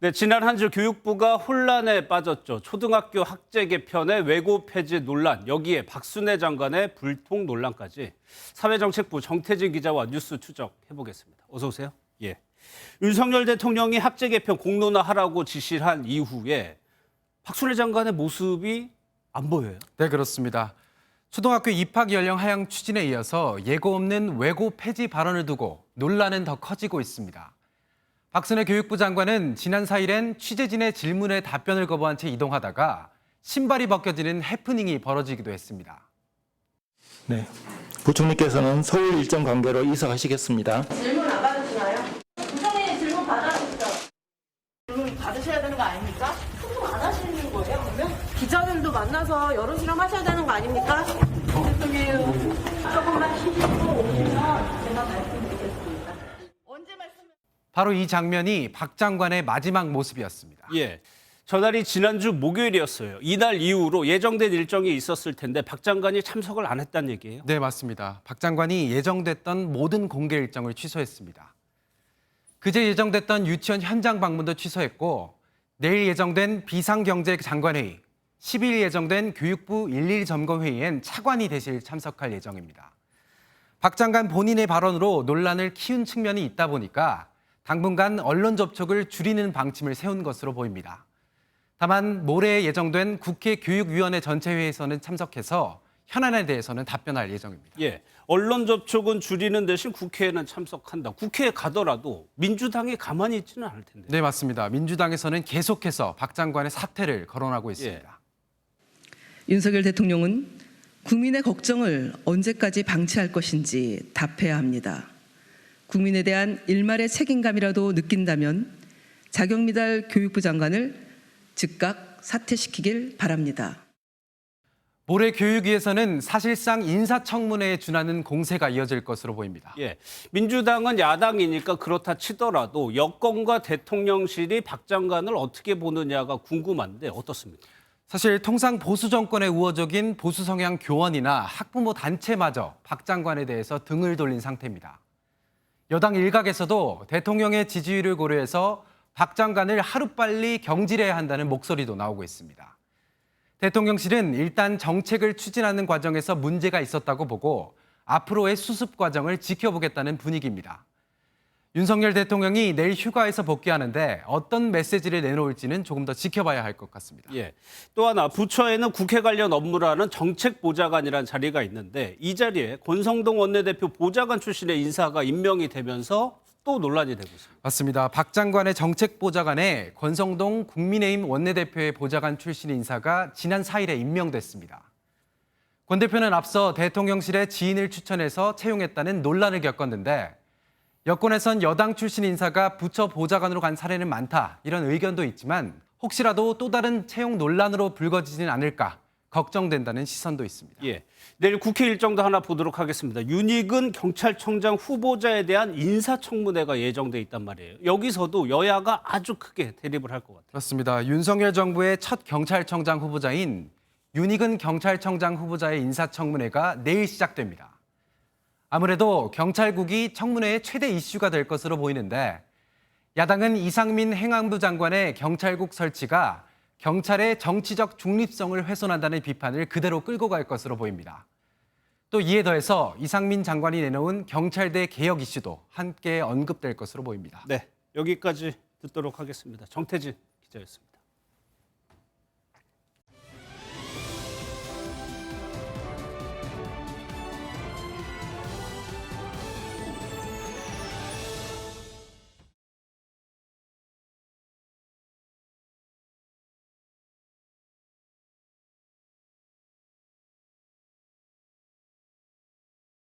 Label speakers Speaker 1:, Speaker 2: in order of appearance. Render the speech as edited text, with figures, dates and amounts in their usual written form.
Speaker 1: 네, 지난 한 주 교육부가 혼란에 빠졌죠. 초등학교 학제 개편의 외고 폐지 논란, 여기에 박순애 장관의 불통 논란까지 사회정책부 정태진 기자와 뉴스 추적해보겠습니다. 어서 오세요. 예. 윤석열 대통령이 학제 개편 공론화하라고 지시를 한 이후에 박순애 장관의 모습이 안 보여요.
Speaker 2: 네, 그렇습니다. 초등학교 입학 연령 하향 추진에 이어서 예고 없는 외고 폐지 발언을 두고 논란은 더 커지고 있습니다. 박순애 교육부 장관은 지난 4일엔 취재진의 질문에 답변을 거부한 채 이동하다가 신발이 벗겨지는 해프닝이 벌어지기도 했습니다.
Speaker 3: 네, 부총리께서는 서울 일정 관계로 이사하시겠습니다.
Speaker 4: 질문 안 받으시나요? 부총리 질문 받아주시죠. 질문 받으셔야 되는 거 아닙니까? 소통 안 하시는 거예요, 그러면? 기자들도 만나서 여론 실험 하셔야 되는 거 아닙니까? 대통령 조금만 쉬시고 오시면 제가 말씀드리겠습니다. 언제 말씀?
Speaker 2: 바로 이 장면이 박 장관의 마지막 모습이었습니다.
Speaker 1: 예. 전날이 지난주 목요일이었어요. 이날 이후로 예정된 일정이 있었을 텐데 박 장관이 참석을 안 했다는 얘기예요?
Speaker 2: 네, 맞습니다. 박 장관이 예정됐던 모든 공개 일정을 취소했습니다. 그제 예정됐던 유치원 현장 방문도 취소했고 내일 예정된 비상경제장관회의, 10일 예정된 교육부 1.1 점검회의엔 차관이 대실 참석할 예정입니다. 박 장관 본인의 발언으로 논란을 키운 측면이 있다 보니까 당분간 언론 접촉을 줄이는 방침을 세운 것으로 보입니다. 다만 모레 예정된 국회 교육위원회 전체 회의에서는 참석해서 현안에 대해서는 답변할 예정입니다.
Speaker 1: 예, 언론 접촉은 줄이는 대신 국회에는 참석한다. 국회에 가더라도 민주당이 가만히 있지는 않을 텐데.
Speaker 2: 네, 맞습니다. 민주당에서는 계속해서 박 장관의 사퇴를 거론하고 있습니다.
Speaker 5: 윤석열 대통령은 국민의 걱정을 언제까지 방치할 것인지 답해야 합니다. 국민에 대한 일말의 책임감이라도 느낀다면 자격미달 교육부 장관을 즉각 사퇴시키길 바랍니다.
Speaker 2: 모레 교육위에서는 사실상 인사청문회에 준하는 공세가 이어질 것으로 보입니다.
Speaker 1: 예, 민주당은 야당이니까 그렇다 치더라도 여권과 대통령실이 박 장관을 어떻게 보느냐가 궁금한데 어떻습니까?
Speaker 2: 사실 통상 보수 정권의 우호적인 보수 성향 교원이나 학부모 단체마저 박 장관에 대해서 등을 돌린 상태입니다. 여당 일각에서도 대통령의 지지율을 고려해서 박 장관을 하루빨리 경질해야 한다는 목소리도 나오고 있습니다. 대통령실은 일단 정책을 추진하는 과정에서 문제가 있었다고 보고 앞으로의 수습 과정을 지켜보겠다는 분위기입니다. 윤석열 대통령이 내일 휴가에서 복귀하는데 어떤 메시지를 내놓을지는 조금 더 지켜봐야 할 것 같습니다.
Speaker 1: 예. 또 하나 부처에는 국회 관련 업무를 하는 정책보좌관이라는 자리가 있는데 이 자리에 권성동 원내대표 보좌관 출신의 인사가 임명이 되면서 또 논란이 되고 있습니다.
Speaker 2: 맞습니다. 박 장관의 정책보좌관에 권성동 국민의힘 원내대표의 보좌관 출신 인사가 지난 4일에 임명됐습니다. 권 대표는 앞서 대통령실에 지인을 추천해서 채용했다는 논란을 겪었는데 여권에선 여당 출신 인사가 부처 보좌관으로 간 사례는 많다 이런 의견도 있지만 혹시라도 또 다른 채용 논란으로 불거지지는 않을까 걱정된다는 시선도 있습니다.
Speaker 1: 예. 내일 국회 일정도 하나 보도록 하겠습니다. 윤익은 경찰청장 후보자에 대한 인사청문회가 예정돼 있단 말이에요. 여기서도 여야가 아주 크게 대립을 할 것 같아요.
Speaker 2: 그렇습니다. 윤석열 정부의 첫 경찰청장 후보자인 윤익은 경찰청장 후보자의 인사청문회가 내일 시작됩니다. 아무래도 경찰국이 청문회의 최대 이슈가 될 것으로 보이는데 야당은 이상민 행안부 장관의 경찰국 설치가 경찰의 정치적 중립성을 훼손한다는 비판을 그대로 끌고 갈 것으로 보입니다. 또 이에 더해서 이상민 장관이 내놓은 경찰대 개혁 이슈도 함께 언급될 것으로 보입니다.
Speaker 1: 네, 여기까지 듣도록 하겠습니다. 정태진 기자였습니다.